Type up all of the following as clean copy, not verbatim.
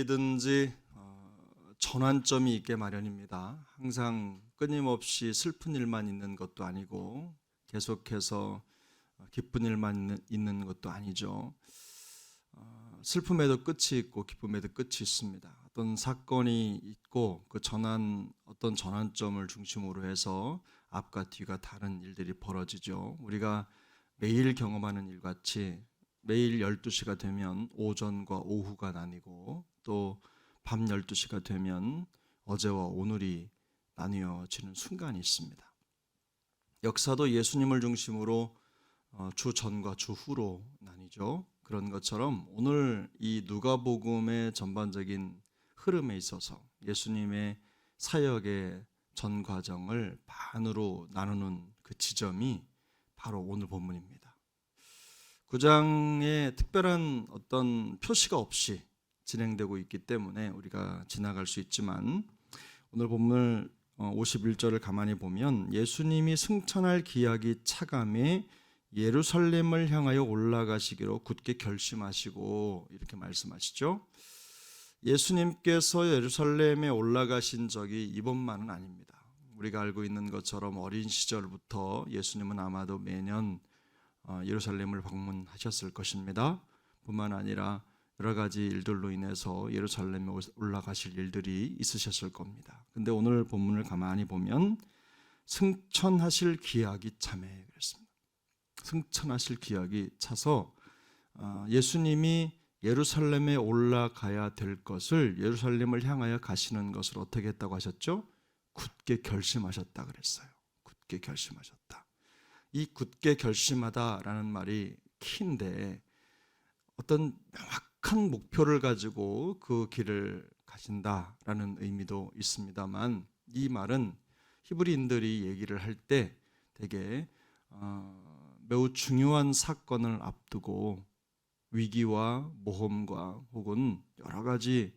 어디든지 전환점이 있게 마련입니다. 항상 끊임없이 슬픈 일만 있는 것도 아니고 계속해서 기쁜 일만 있는 것도 아니죠. 슬픔에도 끝이 있고 기쁨에도 끝이 있습니다. 어떤 사건이 있고 그 어떤 전환점을 중심으로 해서 앞과 뒤가 다른 일들이 벌어지죠. 우리가 매일 경험하는 일같이 매일 12시가 되면 오전과 오후가 나뉘고 또 밤 12시가 되면 어제와 오늘이 나뉘어지는 순간이 있습니다. 역사도 예수님을 중심으로 주 전과 주 후로 나뉘죠. 그런 것처럼 오늘 이 누가복음의 전반적인 흐름에 있어서 예수님의 사역의 전 과정을 반으로 나누는 그 지점이 바로 오늘 본문입니다. 9장에 특별한 어떤 표시가 없이 진행되고 있기 때문에 우리가 지나갈 수 있지만 오늘 본문 51절을 가만히 보면 예수님이 승천할 기약이 차감해 예루살렘을 향하여 올라가시기로 굳게 결심하시고 이렇게 말씀하시죠. 예수님께서 예루살렘에 올라가신 적이 이번만은 아닙니다. 우리가 알고 있는 것처럼 어린 시절부터 예수님은 아마도 매년 예루살렘을 방문하셨을 것입니다. 뿐만 아니라 여러 가지 일들로 인해서 예루살렘에 올라가실 일들이 있으셨을 겁니다. 근데 오늘 본문을 가만히 보면 승천하실 기약이 차매 그랬습니다. 승천하실 기약이 차서 예수님이 예루살렘에 올라가야 될 것을 예루살렘을 향하여 가시는 것을 어떻게 했다고 하셨죠? 굳게 결심하셨다 그랬어요. 굳게 결심하셨다. 이 굳게 결심하다라는 말이 키인데 어떤 명확한 목표를 가지고 그 길을 가신다라는 의미도 있습니다만 이 말은 히브리인들이 얘기를 할 때 되게 매우 중요한 사건을 앞두고 위기와 모험과 혹은 여러 가지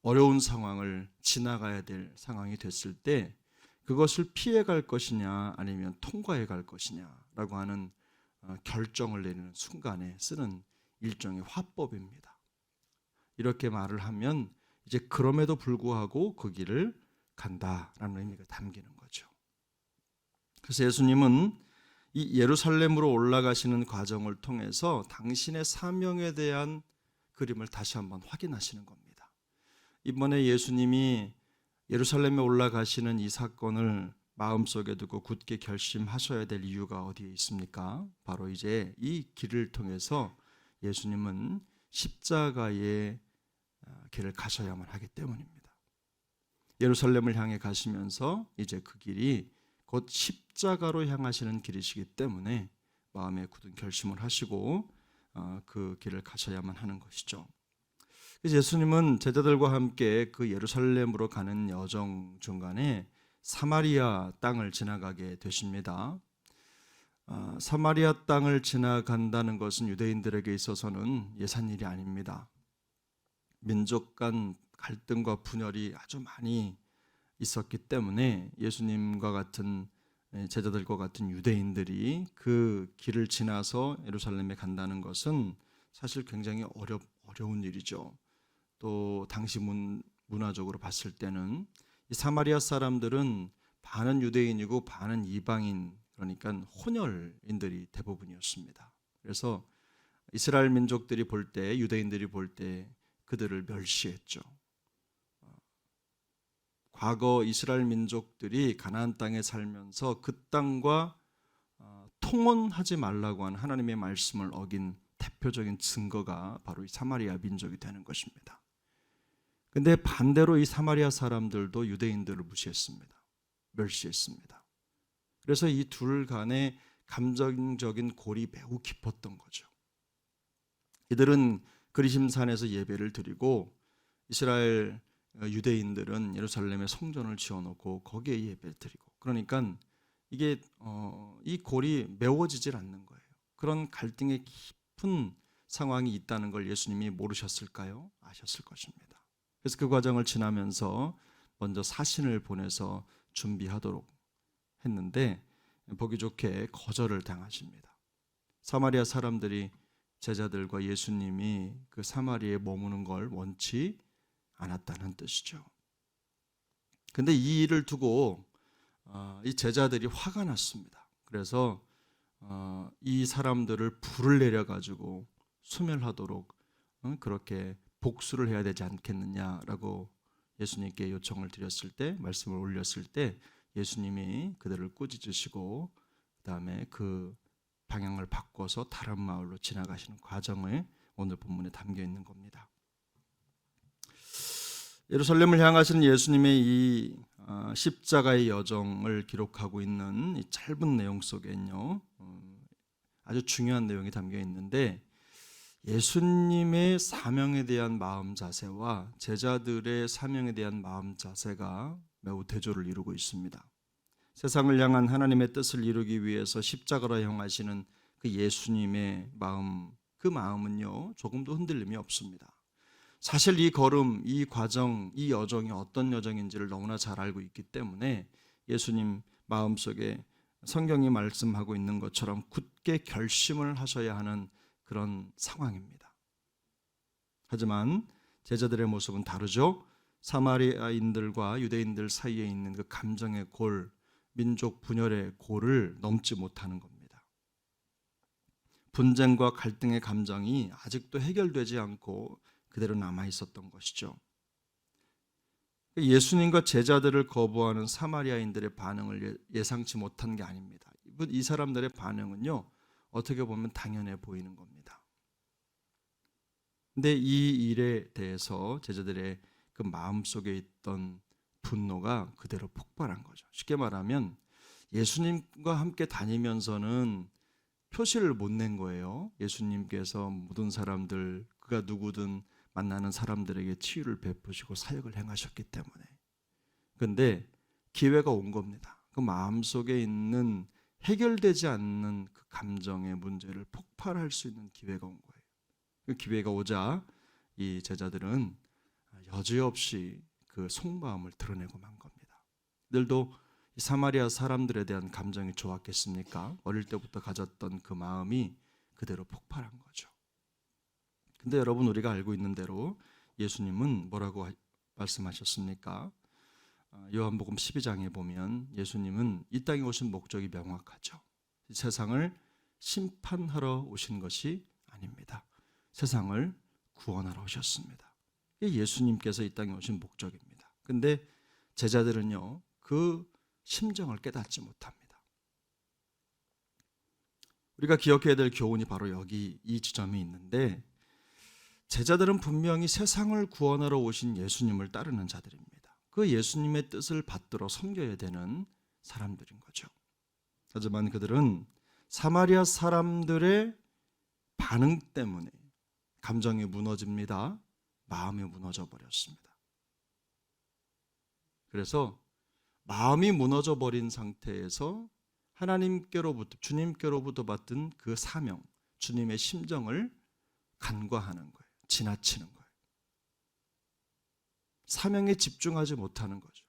어려운 상황을 지나가야 될 상황이 됐을 때 그것을 피해 갈 것이냐 아니면 통과해 갈 것이냐라고 하는 결정을 내리는 순간에 쓰는 일종의 화법입니다. 이렇게 말을 하면 이제 그럼에도 불구하고 그 길을 간다라는 의미가 담기는 거죠. 그래서 예수님은 이 예루살렘으로 올라가시는 과정을 통해서 당신의 사명에 대한 그림을 다시 한번 확인하시는 겁니다. 이번에 예수님이 예루살렘에 올라가시는 이 사건을 마음속에 두고 굳게 결심하셔야 될 이유가 어디에 있습니까? 바로 이제 이 길을 통해서 예수님은 십자가의 길을 가셔야만 하기 때문입니다. 예루살렘을 향해 가시면서 이제 그 길이 곧 십자가로 향하시는 길이시기 때문에 마음에 굳은 결심을 하시고 그 길을 가셔야만 하는 것이죠. 그래서 예수님은 제자들과 함께 그 예루살렘으로 가는 여정 중간에 사마리아 땅을 지나가게 되십니다. 사마리아 땅을 지나간다는 것은 유대인들에게 있어서는 예산일이 아닙니다. 민족 간 갈등과 분열이 아주 많이 있었기 때문에 예수님과 같은 제자들과 같은 유대인들이 그 길을 지나서 예루살렘에 간다는 것은 사실 굉장히 어려운 일이죠. 또 당시 문화적으로 봤을 때는 이 사마리아 사람들은 반은 유대인이고 반은 이방인, 그러니까 혼혈인들이 대부분이었습니다. 그래서 이스라엘 민족들이 볼 때, 유대인들이 볼 때 그들을 멸시했죠. 과거 이스라엘 민족들이 가나안 땅에 살면서 그 땅과 통혼하지 말라고 한 하나님의 말씀을 어긴 대표적인 증거가 바로 이 사마리아 민족이 되는 것입니다. 근데 반대로 이 사마리아 사람들도 유대인들을 무시했습니다. 멸시했습니다. 그래서 이 둘 간의 감정적인 골이 매우 깊었던 거죠. 이들은 그리심산에서 예배를 드리고 이스라엘 유대인들은 예루살렘에 성전을 지어놓고 거기에 예배를 드리고, 그러니까 이게 이 골이 메워지질 않는 거예요. 그런 갈등의 깊은 상황이 있다는 걸 예수님이 모르셨을까요? 아셨을 것입니다. 그래서 그 과정을 지나면서 먼저 사신을 보내서 준비하도록 했는데 보기 좋게 거절을 당하십니다. 사마리아 사람들이 제자들과 예수님이 그 사마리아에 머무는 걸 원치 않았다는 뜻이죠. 근데 이 일을 두고 이 제자들이 화가 났습니다. 그래서 이 사람들을 불을 내려가지고 소멸하도록 그렇게 복수를 해야 되지 않겠느냐라고 예수님께 요청을 드렸을 때, 말씀을 올렸을 때 예수님이 그들을 꾸짖으시고 그다음에 그 방향을 바꿔서 다른 마을로 지나가시는 과정을 오늘 본문에 담겨 있는 겁니다. 예루살렘을 향하시는 예수님의 이 십자가의 여정을 기록하고 있는 이 짧은 내용 속에는요, 아주 중요한 내용이 담겨 있는데, 예수님의 사명에 대한 마음 자세와 제자들의 사명에 대한 마음 자세가 매우 대조를 이루고 있습니다. 세상을 향한 하나님의 뜻을 이루기 위해서 십자가로 향하시는 그 예수님의 마음, 그 마음은요, 조금도 흔들림이 없습니다. 사실 이 걸음, 이 과정, 이 여정이 어떤 여정인지를 너무나 잘 알고 있기 때문에 예수님 마음속에 성경이 말씀하고 있는 것처럼 굳게 결심을 하셔야 하는 그런 상황입니다. 하지만 제자들의 모습은 다르죠. 사마리아인들과 유대인들 사이에 있는 그 감정의 골, 민족 분열의 골을 넘지 못하는 겁니다. 분쟁과 갈등의 감정이 아직도 해결되지 않고 그대로 남아 있었던 것이죠. 예수님과 제자들을 거부하는 사마리아인들의 반응을 예상치 못한 게 아닙니다. 이 사람들의 반응은요, 어떻게 보면 당연해 보이는 겁니다. 근데 이 일에 대해서 제자들의 그 마음속에 있던 분노가 그대로 폭발한 거죠. 쉽게 말하면 예수님과 함께 다니면서는 표시를 못 낸 거예요. 예수님께서 모든 사람들, 그가 누구든 만나는 사람들에게 치유를 베푸시고 사역을 행하셨기 때문에. 그런데 기회가 온 겁니다. 그 마음속에 있는 해결되지 않는 그 감정의 문제를 폭발할 수 있는 기회가 온 거예요. 그 기회가 오자 이 제자들은 여지없이 그 속마음을 드러내고 만 겁니다. 그들도 사마리아 사람들에 대한 감정이 좋았겠습니까? 어릴 때부터 가졌던 그 마음이 그대로 폭발한 거죠. 근데 여러분, 우리가 알고 있는 대로 예수님은 뭐라고 말씀하셨습니까? 요한복음 12장에 보면 예수님은 이 땅에 오신 목적이 명확하죠. 세상을 심판하러 오신 것이 아닙니다. 세상을 구원하러 오셨습니다. 이게 예수님께서 이 땅에 오신 목적입니다. 근데 제자들은요, 그 심정을 깨닫지 못합니다. 우리가 기억해야 될 교훈이 바로 여기 이 지점이 있는데, 제자들은 분명히 세상을 구원하러 오신 예수님을 따르는 자들입니다. 그 예수님의 뜻을 받들어 섬겨야 되는 사람들인 거죠. 하지만 그들은 사마리아 사람들의 반응 때문에 감정이 무너집니다. 마음이 무너져 버렸습니다. 그래서 마음이 무너져 버린 상태에서 하나님께로부터, 주님께로부터 받은 그 사명, 주님의 심정을 간과하는 거예요. 지나치는 거예요. 사명에 집중하지 못하는 거죠.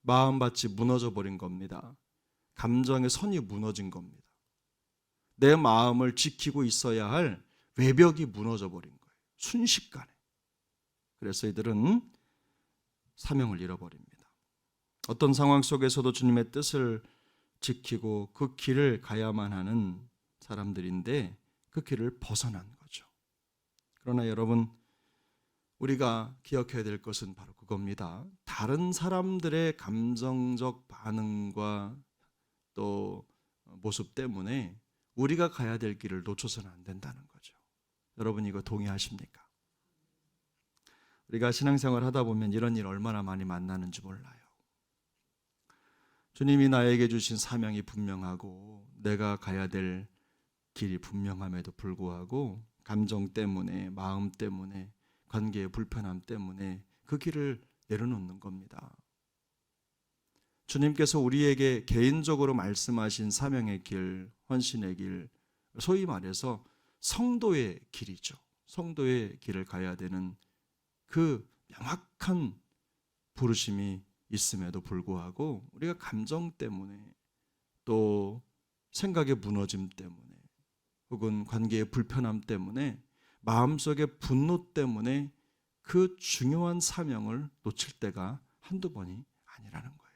마음밭이 무너져 버린 겁니다. 감정의 선이 무너진 겁니다. 내 마음을 지키고 있어야 할 외벽이 무너져 버린 거예요. 순식간에. 그래서 이들은 사명을 잃어버립니다. 어떤 상황 속에서도 주님의 뜻을 지키고 그 길을 가야만 하는 사람들인데 그 길을 벗어난 거죠. 그러나 여러분, 우리가 기억해야 될 것은 바로 그겁니다. 다른 사람들의 감정적 반응과 또 모습 때문에 우리가 가야 될 길을 놓쳐서는 안 된다는 거죠. 여러분, 이거 동의하십니까? 우리가 신앙생활 하다 보면 이런 일 얼마나 많이 만나는지 몰라요. 주님이 나에게 주신 사명이 분명하고 내가 가야 될 길이 분명함에도 불구하고 감정 때문에, 마음 때문에, 관계의 불편함 때문에 그 길을 내려놓는 겁니다. 주님께서 우리에게 개인적으로 말씀하신 사명의 길, 헌신의 길, 소위 말해서 성도의 길이죠. 성도의 길을 가야 되는 그 명확한 부르심이 있음에도 불구하고 우리가 감정 때문에 또 생각의 무너짐 때문에 혹은 관계의 불편함 때문에, 마음속의 분노 때문에 그 중요한 사명을 놓칠 때가 한두 번이 아니라는 거예요.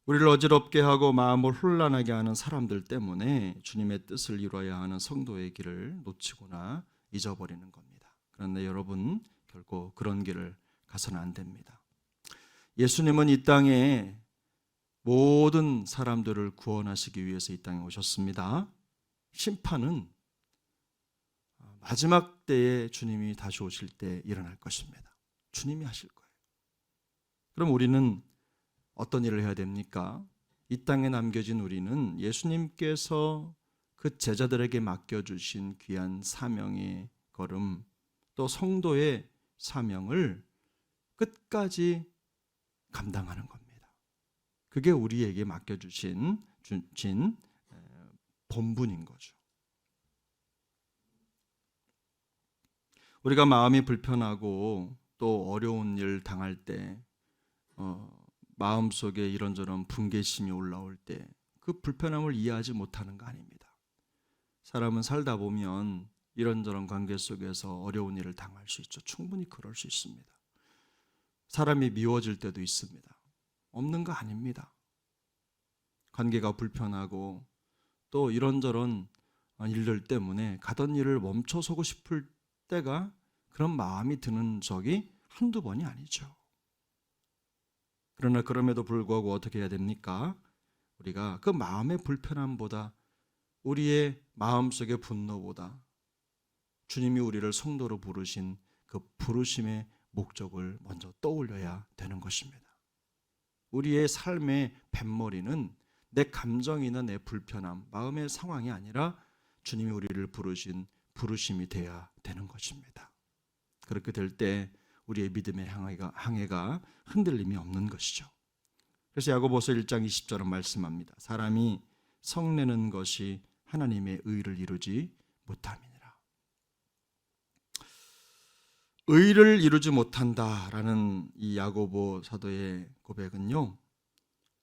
우리를 어지럽게 하고 마음을 혼란하게 하는 사람들 때문에 주님의 뜻을 이루어야 하는 성도의 길을 놓치거나 잊어버리는 겁니다. 그런데 여러분, 결코 그런 길을 가서는 안 됩니다. 예수님은 이 땅에 모든 사람들을 구원하시기 위해서 이 땅에 오셨습니다. 심판은 마지막 때에 주님이 다시 오실 때 일어날 것입니다. 주님이 하실 거예요. 그럼 우리는 어떤 일을 해야 됩니까? 이 땅에 남겨진 우리는 예수님께서 그 제자들에게 맡겨주신 귀한 사명의 걸음, 또 성도의 사명을 끝까지 감당하는 겁니다. 그게 우리에게 맡겨주신 본분인 거죠. 우리가 마음이 불편하고 또 어려운 일 당할 때 마음속에 이런저런 분개심이 올라올 때 그 불편함을 이해하지 못하는 거 아닙니다. 사람은 살다 보면 이런저런 관계 속에서 어려운 일을 당할 수 있죠. 충분히 그럴 수 있습니다. 사람이 미워질 때도 있습니다. 없는 거 아닙니다. 관계가 불편하고 또 이런저런 일들 때문에 가던 일을 멈춰서고 싶을 때가, 그런 마음이 드는 적이 한두 번이 아니죠. 그러나 그럼에도 불구하고 어떻게 해야 됩니까? 우리가 그 마음의 불편함보다, 우리의 마음속의 분노보다 주님이 우리를 성도로 부르신 그 부르심의 목적을 먼저 떠올려야 되는 것입니다. 우리의 삶의 뱃머리는 내 감정이나 내 불편함, 마음의 상황이 아니라 주님이 우리를 부르신 부르심이 되어야 되는 것입니다. 그렇게 될 때 우리의 믿음의 항해가 흔들림이 없는 것이죠. 그래서 야고보서 1장 20절은 말씀합니다. 사람이 성내는 것이 하나님의 의를 이루지 못함이니라. 의를 이루지 못한다라는 이 야고보 사도의 고백은요,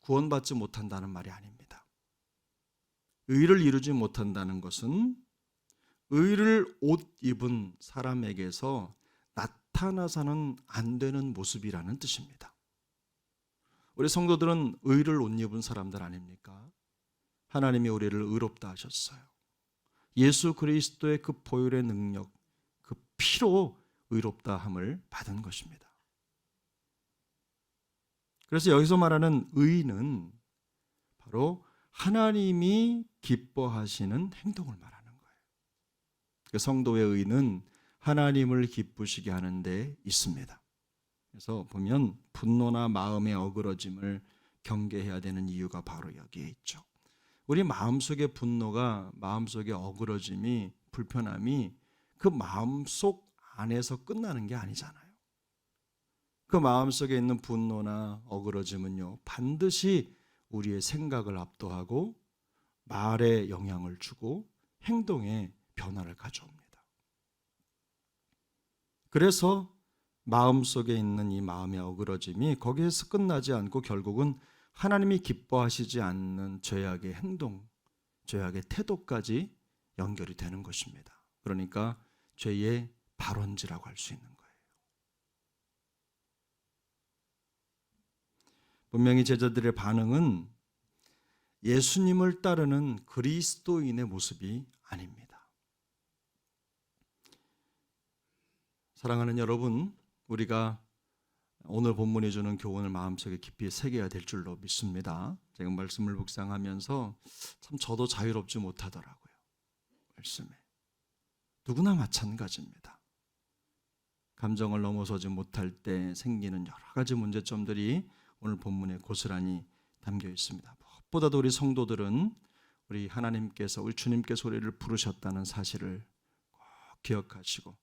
구원받지 못한다는 말이 아닙니다. 의를 이루지 못한다는 것은 의를 옷 입은 사람에게서 나타나서는 안 되는 모습이라는 뜻입니다. 우리 성도들은 의를 옷 입은 사람들 아닙니까? 하나님이 우리를 의롭다 하셨어요. 예수 그리스도의 그 보혈의 능력, 그 피로 의롭다함을 받은 것입니다. 그래서 여기서 말하는 의는 바로 하나님이 기뻐하시는 행동을 말하는 거예요. 그 성도의 의는 하나님을 기쁘시게 하는 데 있습니다. 그래서 보면 분노나 마음의 어그러짐을 경계해야 되는 이유가 바로 여기에 있죠. 우리 마음속의 분노가, 마음속의 어그러짐이, 불편함이 그 마음속 안에서 끝나는 게 아니잖아요. 그 마음속에 있는 분노나 어그러짐은요, 반드시 우리의 생각을 압도하고 말에 영향을 주고 행동에 변화를 가져옵니다. 그래서 마음속에 있는 이 마음의 어그러짐이 거기에서 끝나지 않고 결국은 하나님이 기뻐하시지 않는 죄악의 행동, 죄악의 태도까지 연결이 되는 것입니다. 그러니까 죄의 발원지라고 할 수 있는 거예요. 분명히 제자들의 반응은 예수님을 따르는 그리스도인의 모습이 아닙니다. 사랑하는 여러분, 우리가 오늘 본문이 주는 교훈을 마음속에 깊이 새겨야 될 줄로 믿습니다. 제가 말씀을 묵상하면서 참 저도 자유롭지 못하더라고요. 말씀에. 누구나 마찬가지입니다. 감정을 넘어서지 못할 때 생기는 여러 가지 문제점들이 오늘 본문에 고스란히 담겨 있습니다. 무엇보다도 우리 성도들은 우리 하나님께서, 우리 주님께서 우리를 부르셨다는 사실을 꼭 기억하시고,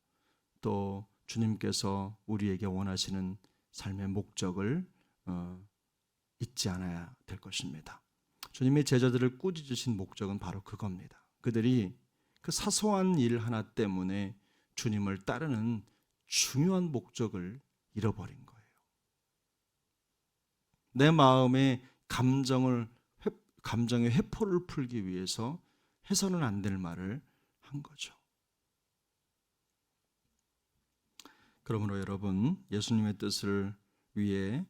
또 주님께서 우리에게 원하시는 삶의 목적을 잊지 않아야 될 것입니다. 주님의 제자들을 꾸짖으신 목적은 바로 그겁니다. 그들이 그 사소한 일 하나 때문에 주님을 따르는 중요한 목적을 잃어버린 거예요. 내 마음의 감정을 감정의 회포를 풀기 위해서 해서는 안 될 말을 한 거죠. 그러므로 여러분, 예수님의 뜻을 위해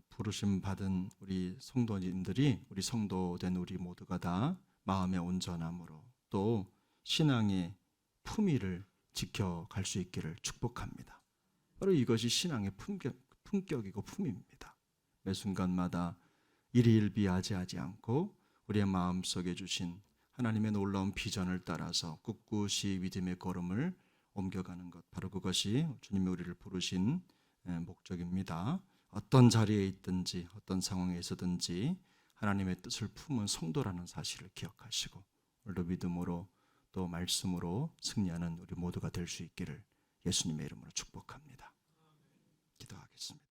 부르심 받은 우리 성도님들이, 우리 성도된 우리 모두가 다 마음의 온전함으로 또 신앙의 품위를 지켜갈 수 있기를 축복합니다. 바로 이것이 신앙의 품격이고 품위입니다. 매 순간마다 일희일비하지 않고 우리의 마음속에 주신 하나님의 놀라운 비전을 따라서 꿋꿋이 믿음의 걸음을 옮겨가는 것, 바로 그것이 주님이 우리를 부르신 목적입니다. 어떤 자리에 있든지 어떤 상황에 있어든지 하나님의 뜻을 품은 성도라는 사실을 기억하시고 오늘도 믿음으로 또 말씀으로 승리하는 우리 모두가 될 수 있기를 예수님의 이름으로 축복합니다. 기도하겠습니다.